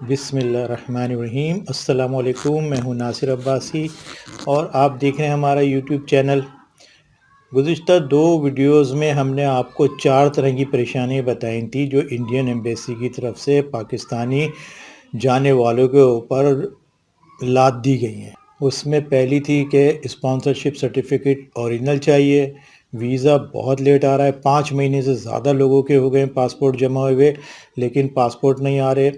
بسم اللہ الرحمن الرحیم۔ السلام علیکم، میں ہوں ناصر عباسی اور آپ دیکھ رہے ہیں ہمارا یوٹیوب چینل۔ گزشتہ 2 ویڈیوز میں ہم نے آپ کو 4 طرح کی پریشانیاں بتائی تھیں جو انڈین ایمبیسی کی طرف سے پاکستانی جانے والوں کے اوپر لاد دی گئی ہیں۔ اس میں پہلی تھی کہ اسپانسرشپ سرٹیفکیٹ اوریجنل چاہیے، ویزا بہت لیٹ آ رہا ہے، 5 مہینے سے زیادہ لوگوں کے ہو گئے پاسپورٹ جمع ہوئے لیکن پاسپورٹ نہیں آ رہے۔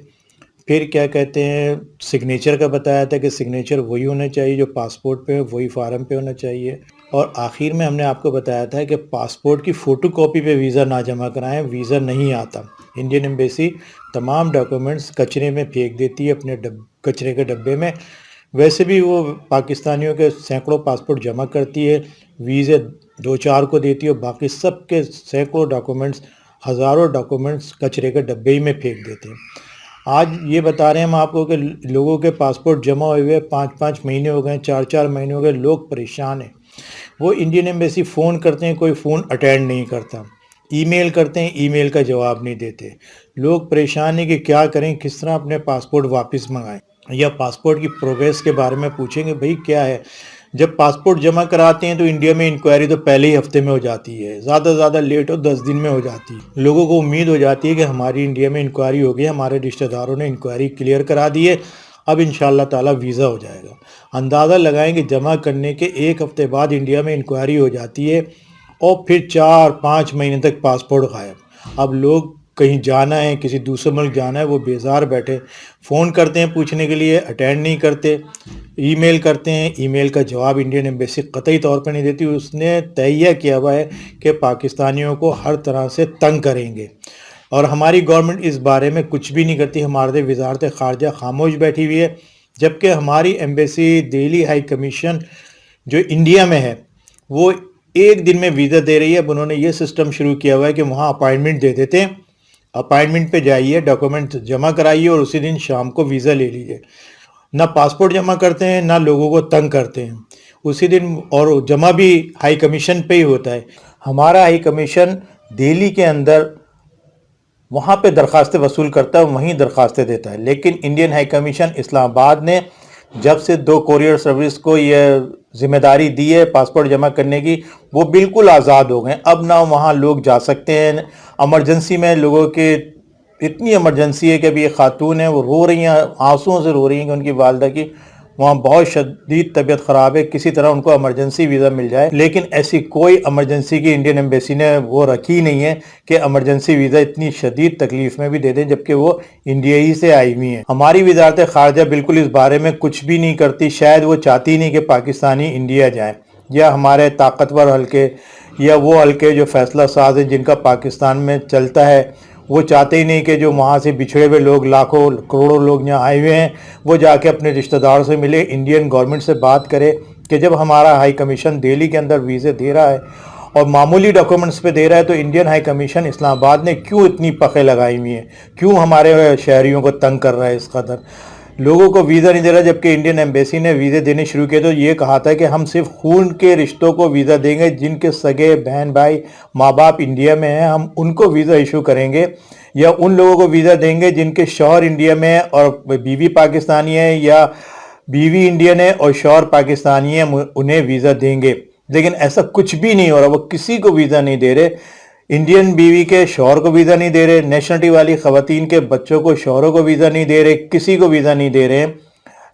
پھر کیا کہتے ہیں، سگنیچر کا بتایا تھا کہ سگنیچر وہی ہونا چاہیے جو پاسپورٹ پہ وہی فارم پہ ہونا چاہیے، اور آخر میں ہم نے آپ کو بتایا تھا کہ پاسپورٹ کی فوٹو کاپی پہ ویزا نہ جمع کرائیں، ویزا نہیں آتا۔ انڈین ایمبیسی تمام ڈاکومنٹس کچرے میں پھینک دیتی ہے، اپنے کچرے کے ڈبے میں۔ ویسے بھی وہ پاکستانیوں کے سینکڑوں پاسپورٹ جمع کرتی ہے، ویزے 2-4 کو دیتی ہے، باقی سب کے سینکڑوں ڈاکومنٹس، ہزاروں ڈاکومنٹس کچرے کے ڈبے ہی میں پھینک دیتے ہیں۔ آج یہ بتا رہے ہیں ہم آپ کو کہ لوگوں کے پاسپورٹ جمع ہوئے 5-5 مہینے ہو گئے، 4-4 مہینے ہو گئے، لوگ پریشان ہیں۔ وہ انڈین ایمبیسی فون کرتے ہیں، کوئی فون اٹینڈ نہیں کرتا، ای میل کرتے ہیں، ای میل کا جواب نہیں دیتے۔ لوگ پریشان ہیں کہ کیا کریں، کس طرح اپنے پاسپورٹ واپس منگائیں، یا پاسپورٹ کی پروگریس کے بارے میں پوچھیں گے بھئی کیا ہے۔ جب پاسپورٹ جمع کراتے ہیں تو انڈیا میں انکوائری تو پہلے ہی ہفتے میں ہو جاتی ہے، زیادہ سے زیادہ لیٹ ہو 10 دن میں ہو جاتی ہے۔ لوگوں کو امید ہو جاتی ہے کہ ہماری انڈیا میں انکوائری ہو گئی، ہمارے رشتہ داروں نے انکوائری کلیئر کرا دی ہے، اب انشاءاللہ تعالی ویزا ہو جائے گا۔ اندازہ لگائیں کہ جمع کرنے کے 1 ہفتے بعد انڈیا میں انکوائری ہو جاتی ہے اور پھر 4-5 مہینے تک پاسپورٹ غائب۔ اب لوگ کہیں جانا ہے، کسی دوسرے ملک جانا ہے، وہ بیزار بیٹھے، فون کرتے ہیں پوچھنے کے لیے، اٹینڈ نہیں کرتے، ای میل کرتے ہیں، ای میل کا جواب انڈین ایمبیسی قطعی طور پر نہیں دیتی۔ اس نے تہیہ کیا ہوا ہے کہ پاکستانیوں کو ہر طرح سے تنگ کریں گے، اور ہماری گورنمنٹ اس بارے میں کچھ بھی نہیں کرتی۔ ہمارے وزارت خارجہ خاموش بیٹھی ہوئی ہے، جبکہ ہماری ایمبیسی دہلی ہائی کمیشن جو انڈیا میں ہے وہ 1 دن میں ویزا دے رہی ہے۔ اب انہوں نے یہ سسٹم شروع کیا ہوا ہے کہ وہاں اپائنٹمنٹ دے دیتے ہیں، اپائنٹمنٹ پہ جائیے، ڈاکومنٹ جمع کرائیے اور اسی دن شام کو ویزا لے لیجیے۔ نہ پاسپورٹ جمع کرتے ہیں، نہ لوگوں کو تنگ کرتے ہیں اسی دن، اور جمع بھی ہائی کمیشن پہ ہی ہوتا ہے۔ ہمارا ہائی کمیشن دہلی کے اندر وہاں پہ درخواستیں وصول کرتا ہے، وہیں درخواستیں دیتا ہے، لیکن انڈین ہائی کمیشن اسلام آباد نے جب سے 2 کوریئر سروس کو یہ ذمہ داری دی ہے پاسپورٹ جمع کرنے کی، وہ بالکل آزاد ہو گئے۔ اب نہ وہاں لوگ جا سکتے ہیں، ایمرجنسی میں لوگوں کے اتنی ایمرجنسی ہے کہ ابھی ایک خاتون ہے، وہ رو رہی ہیں، آنسوؤں سے رو رہی ہیں کہ ان کی والدہ کی وہاں بہت شدید طبیعت خراب ہے، کسی طرح ان کو ایمرجنسی ویزا مل جائے، لیکن ایسی کوئی ایمرجنسی کی انڈین ایمبیسی نے وہ رکھی نہیں ہے کہ ایمرجنسی ویزا اتنی شدید تکلیف میں بھی دے دیں، جبکہ وہ انڈیا ہی سے آئی ہوئی ہیں۔ ہماری وزارت خارجہ بالکل اس بارے میں کچھ بھی نہیں کرتی، شاید وہ چاہتی نہیں کہ پاکستانی انڈیا جائیں، یا ہمارے طاقتور حلقے یا وہ حلقے جو فیصلہ ساز ہیں جن کا پاکستان میں چلتا ہے، وہ چاہتے ہی نہیں کہ جو وہاں سے بچھڑے ہوئے لوگ، لاکھوں کروڑوں لوگ یہاں آئے ہوئے ہیں، وہ جا کے اپنے رشتہ داروں سے ملے، انڈین گورنمنٹ سے بات کرے کہ جب ہمارا ہائی کمیشن دہلی کے اندر ویزے دے رہا ہے اور معمولی ڈاکومنٹس پہ دے رہا ہے، تو انڈین ہائی کمیشن اسلام آباد نے کیوں اتنی پخے لگائی ہوئی ہیں، کیوں ہمارے شہریوں کو تنگ کر رہا ہے اس قدر، لوگوں کو ویزا نہیں دے رہا۔ جبکہ انڈین ایمبیسی نے ویزے دینے شروع کیے تو یہ کہا تھا کہ ہم صرف خون کے رشتوں کو ویزا دیں گے، جن کے سگے بہن بھائی ماں باپ انڈیا میں ہیں، ہم ان کو ویزا ایشو کریں گے، یا ان لوگوں کو ویزا دیں گے جن کے شوہر انڈیا میں ہیں اور بیوی پاکستانی ہے، یا بیوی انڈین ہے اور شوہر پاکستانی ہے، انہیں ویزا دیں گے۔ لیکن ایسا کچھ بھی نہیں ہو رہا، وہ کسی کو ویزا نہیں دے رہے، انڈین بیوی کے شوہر کو ویزا نہیں دے رہے، نیشنلٹی والی خواتین کے بچوں کو، شوہروں کو ویزا نہیں دے رہے، کسی کو ویزا نہیں دے رہے،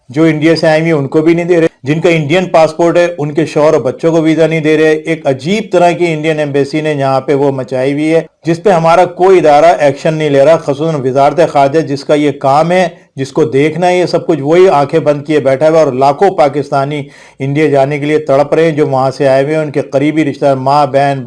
جو انڈیا سے آئی ہوئی ہیں ان کو بھی نہیں دے رہے، جن کا انڈین پاسپورٹ ہے ان کے شوہر اور بچوں کو ویزا نہیں دے رہے۔ ایک عجیب طرح کی انڈین ایمبیسی نے یہاں پہ وہ مچائی ہوئی ہے، جس پہ ہمارا کوئی ادارہ ایکشن نہیں لے رہا، خصوصاً وزارت خارجہ جس کا یہ کام ہے، جس کو دیکھنا ہے یہ سب کچھ، وہی آنکھیں بند کیے بیٹھا ہوا ہے، اور لاکھوں پاکستانی انڈیا جانے کے لیے تڑپ رہے ہیں جو وہاں سے آئے ہوئے ہیں، ان کے قریبی رشتہ دار، ماں بہن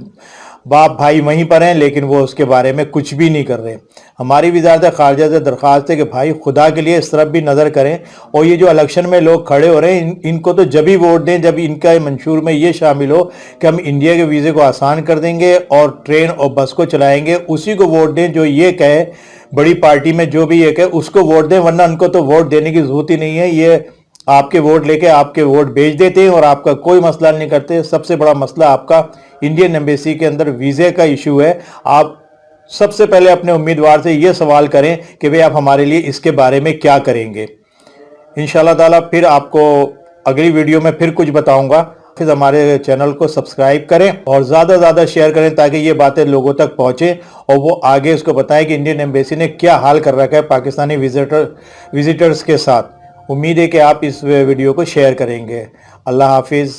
باپ بھائی وہیں پر ہیں، لیکن وہ اس کے بارے میں کچھ بھی نہیں کر رہے۔ ہماری وزارت خارجہ سے درخواست ہے کہ بھائی خدا کے لیے اس طرف بھی نظر کریں، اور یہ جو الیکشن میں لوگ کھڑے ہو رہے ہیں ان کو تو جب ہی ووٹ دیں جب ان کا منشور میں یہ شامل ہو کہ ہم انڈیا کے ویزے کو آسان کر دیں گے اور ٹرین اور بس کو چلائیں گے، اسی کو ووٹ دیں جو یہ کہے، بڑی پارٹی میں جو بھی یہ کہے اس کو ووٹ دیں، ورنہ ان کو تو ووٹ دینے کی ضرورت ہی نہیں ہے۔ یہ آپ کے ووٹ لے کے آپ کے ووٹ بیچ دیتے ہیں اور آپ کا کوئی مسئلہ نہیں کرتے۔ سب سے بڑا مسئلہ آپ کا انڈین ایمبیسی کے اندر ویزے کا ایشو ہے، آپ سب سے پہلے اپنے امیدوار سے یہ سوال کریں کہ بھئی آپ ہمارے لیے اس کے بارے میں کیا کریں گے۔ انشاءاللہ تعالیٰ پھر آپ کو اگلی ویڈیو میں پھر کچھ بتاؤں گا۔ پھر ہمارے چینل کو سبسکرائب کریں اور زیادہ زیادہ شیئر کریں تاکہ یہ باتیں لوگوں تک پہنچیں اور وہ آگے اس کو بتائیں کہ انڈین ایمبیسی نے کیا حال کر رکھا ہے پاکستانی وزیٹرز کے ساتھ۔ امید ہے کہ آپ اس ویڈیو کو شیئر کریں گے۔ اللہ حافظ۔